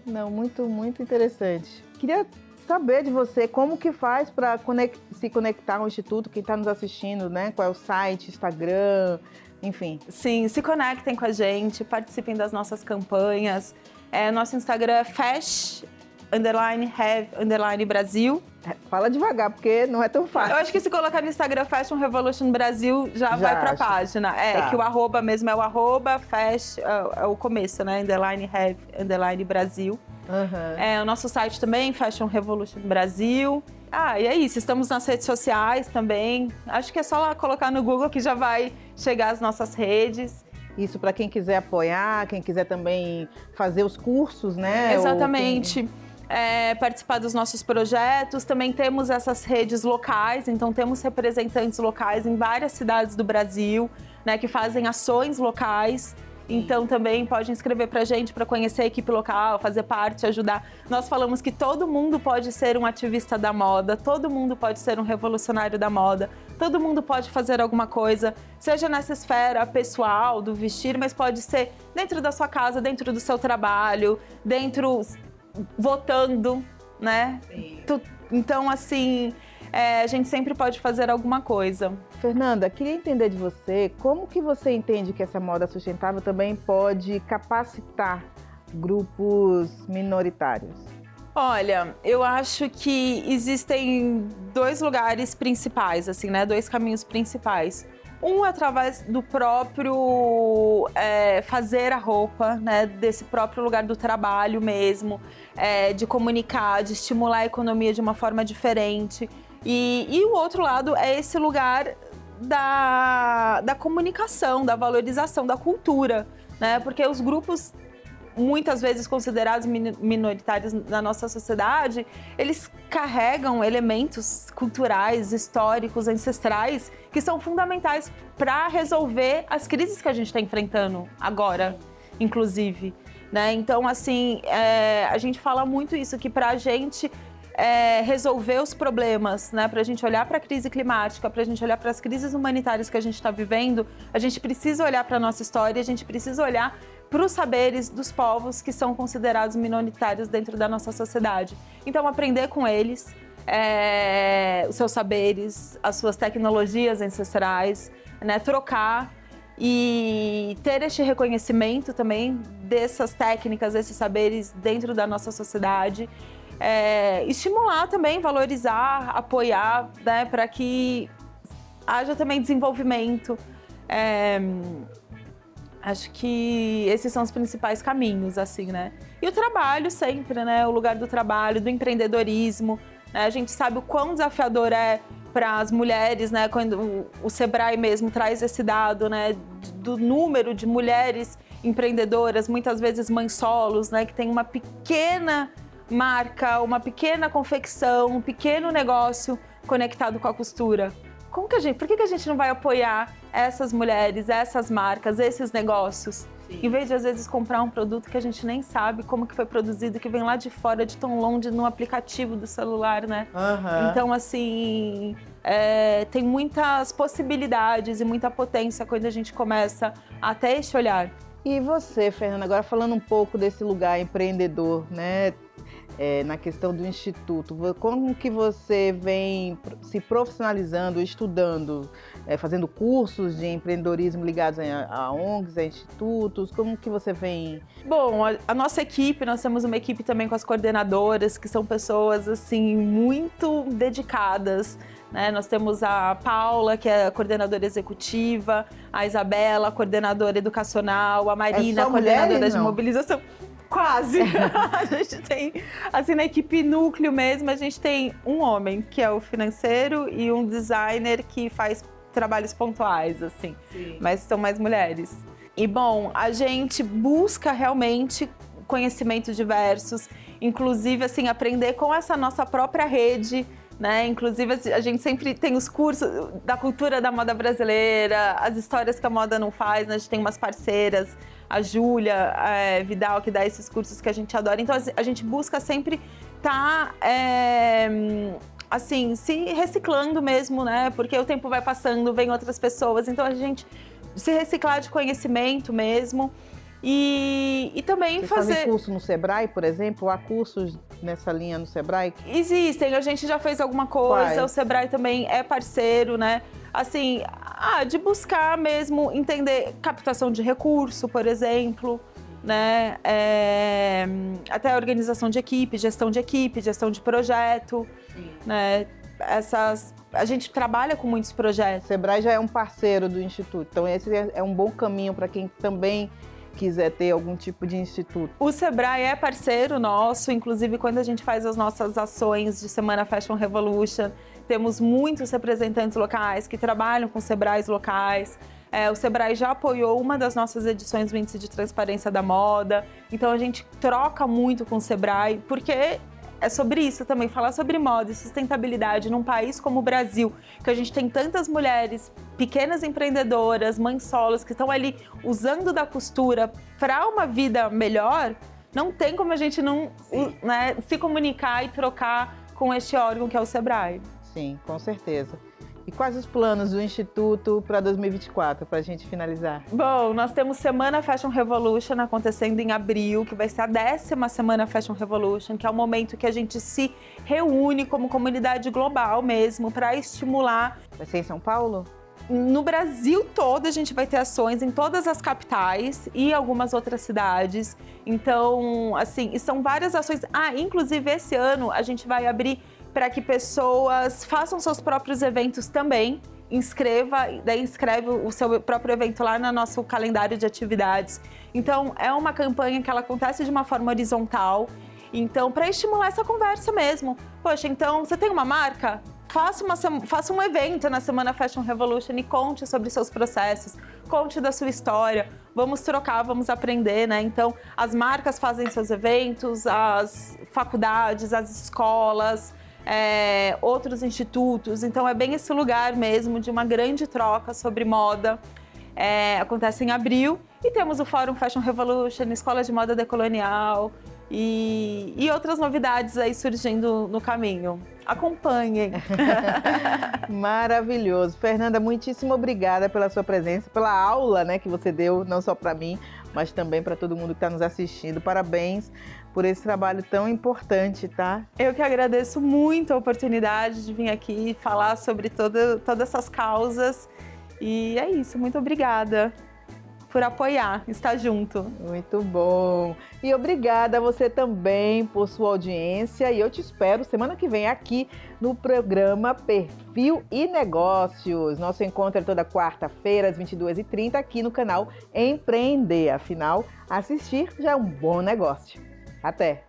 Não, muito, muito interessante. Queria saber de você como que faz para se conectar ao Instituto, quem está nos assistindo, né? Qual é o site, Instagram, enfim. Sim, se conectem com a gente, participem das nossas campanhas. Nosso Instagram é _have_Brasil. Fala devagar, porque não é tão fácil. Eu acho que se colocar no Instagram Fashion Revolution Brasil, já vai pra página. Que o arroba mesmo é o arroba, é o começo, né? _have_Brasil. O nosso site também, Fashion Revolution Brasil. E é isso, estamos nas redes sociais também. Acho que é só lá colocar no Google que já vai chegar as nossas redes. Isso para quem quiser apoiar, quem quiser também fazer os cursos, né? Exatamente. Participar dos nossos projetos. Também temos essas redes locais, então temos representantes locais em várias cidades do Brasil, né, que fazem ações locais. Então também pode inscrever pra gente para conhecer a equipe local, fazer parte, ajudar. Nós falamos que todo mundo pode ser um ativista da moda, todo mundo pode ser um revolucionário da moda, todo mundo pode fazer alguma coisa, seja nessa esfera pessoal do vestir, mas pode ser dentro da sua casa, dentro do seu trabalho, dentro votando, né? Então assim, a gente sempre pode fazer alguma coisa. Fernanda, queria entender de você como que você entende que essa moda sustentável também pode capacitar grupos minoritários? Olha, eu acho que existem dois lugares principais, assim, né? Dois caminhos principais. Um através do próprio fazer a roupa, né? Desse próprio lugar do trabalho mesmo, de comunicar, de estimular a economia de uma forma diferente. E o outro lado é esse lugar da comunicação, da valorização, da cultura, né? Porque os grupos, muitas vezes considerados minoritários na nossa sociedade, eles carregam elementos culturais, históricos, ancestrais, que são fundamentais para resolver as crises que a gente está enfrentando agora, inclusive, né? Então, assim, a gente fala muito isso, que para a gente resolver os problemas, né? Para a gente olhar para a crise climática, para a gente olhar para as crises humanitárias que a gente está vivendo, a gente precisa olhar para a nossa história, a gente precisa olhar para os saberes dos povos que são considerados minoritários dentro da nossa sociedade. Então, aprender com eles, os seus saberes, as suas tecnologias ancestrais, né? Trocar e ter este reconhecimento também dessas técnicas, desses saberes dentro da nossa sociedade. Estimular também, valorizar, apoiar, né, para que haja também desenvolvimento. Acho que esses são os principais caminhos, assim, né? E o trabalho sempre, né? O lugar do trabalho, do empreendedorismo, né? A gente sabe o quão desafiador é para as mulheres, né? Quando o Sebrae mesmo traz esse dado, né? Do número de mulheres empreendedoras, muitas vezes mães solos, né? Que tem uma pequena marca, uma pequena confecção, um pequeno negócio conectado com a costura. Por que a gente não vai apoiar essas mulheres, essas marcas, esses negócios? Sim. Em vez de, às vezes, comprar um produto que a gente nem sabe como que foi produzido, que vem lá de fora, de tão longe, no aplicativo do celular, né? Uhum. Então, assim, tem muitas possibilidades e muita potência quando a gente começa a ter esse olhar. E você, Fernanda, agora falando um pouco desse lugar empreendedor, né? Na questão do Instituto, como que você vem se profissionalizando, estudando, fazendo cursos de empreendedorismo ligados a ONGs, a institutos, como que você vem? Bom, a nossa equipe, nós temos uma equipe também com as coordenadoras, que são pessoas, assim, muito dedicadas, né? Nós temos a Paula, que é a coordenadora executiva, a Isabela, a coordenadora educacional, a Marina, a coordenadora de mobilização. Quase! A gente tem, assim, na equipe núcleo mesmo, a gente tem um homem, que é o financeiro, e um designer que faz trabalhos pontuais, assim. Sim. Mas são mais mulheres. E, bom, a gente busca realmente conhecimentos diversos, inclusive, assim, aprender com essa nossa própria rede, né? Inclusive, a gente sempre tem os cursos da cultura da moda brasileira, as histórias que a moda não faz, né? A gente tem umas parceiras, a Júlia Vidal, que dá esses cursos que a gente adora. Então, a gente busca sempre estar, assim, se reciclando mesmo, né? Porque o tempo vai passando, vem outras pessoas. Então, a gente se reciclar de conhecimento mesmo. E também Vocês fazem curso no Sebrae, por exemplo? Há cursos nessa linha no Sebrae? Existem, a gente já fez alguma coisa. Quais? O Sebrae também é parceiro, né? Assim, de buscar mesmo entender captação de recurso, por exemplo, né? Até a organização de equipe, gestão de projeto, sim, né? A gente trabalha com muitos projetos. O Sebrae já é um parceiro do Instituto, então esse é um bom caminho para quem também quiser ter algum tipo de instituto. O Sebrae é parceiro nosso, inclusive quando a gente faz as nossas ações de Semana Fashion Revolution, temos muitos representantes locais que trabalham com Sebraes locais. O Sebrae já apoiou uma das nossas edições do Índice de Transparência da Moda, então a gente troca muito com o Sebrae, porque é sobre isso também, falar sobre moda e sustentabilidade num país como o Brasil, que a gente tem tantas mulheres, pequenas empreendedoras, mães solos, que estão ali usando da costura para uma vida melhor, não tem como a gente não, né, se comunicar e trocar com este órgão que é o Sebrae. Sim, com certeza. E quais os planos do Instituto para 2024, para a gente finalizar? Bom, nós temos Semana Fashion Revolution acontecendo em abril, que vai ser a 10ª Semana Fashion Revolution, que é o momento que a gente se reúne como comunidade global mesmo para estimular. Vai ser em São Paulo? No Brasil todo a gente vai ter ações em todas as capitais e algumas outras cidades. Então, assim, são várias ações. Inclusive esse ano a gente vai abrir para que pessoas façam seus próprios eventos também. Daí inscreve o seu próprio evento lá no nosso calendário de atividades. Então, é uma campanha que ela acontece de uma forma horizontal. Então, para estimular essa conversa mesmo. Poxa, então, você tem uma marca? Faça um evento na Semana Fashion Revolution e conte sobre seus processos, conte da sua história, vamos trocar, vamos aprender, né? Então, as marcas fazem seus eventos, as faculdades, as escolas, outros institutos. Então, é bem esse lugar mesmo de uma grande troca sobre moda. Acontece em abril e temos o Fórum Fashion Revolution, Escola de Moda Decolonial e outras novidades aí surgindo no caminho. Acompanhem! Maravilhoso. Fernanda, muitíssimo obrigada pela sua presença, pela aula, né, que você deu, não só para mim, mas também para todo mundo que está nos assistindo. Parabéns por esse trabalho tão importante, tá? Eu que agradeço muito a oportunidade de vir aqui falar sobre todas essas causas. E é isso, muito obrigada por apoiar, estar junto. Muito bom. E obrigada a você também por sua audiência. E eu te espero semana que vem aqui no programa Perfil e Negócios. Nosso encontro é toda quarta-feira, às 22h30, aqui no canal Empreender. Afinal, assistir já é um bom negócio. Até!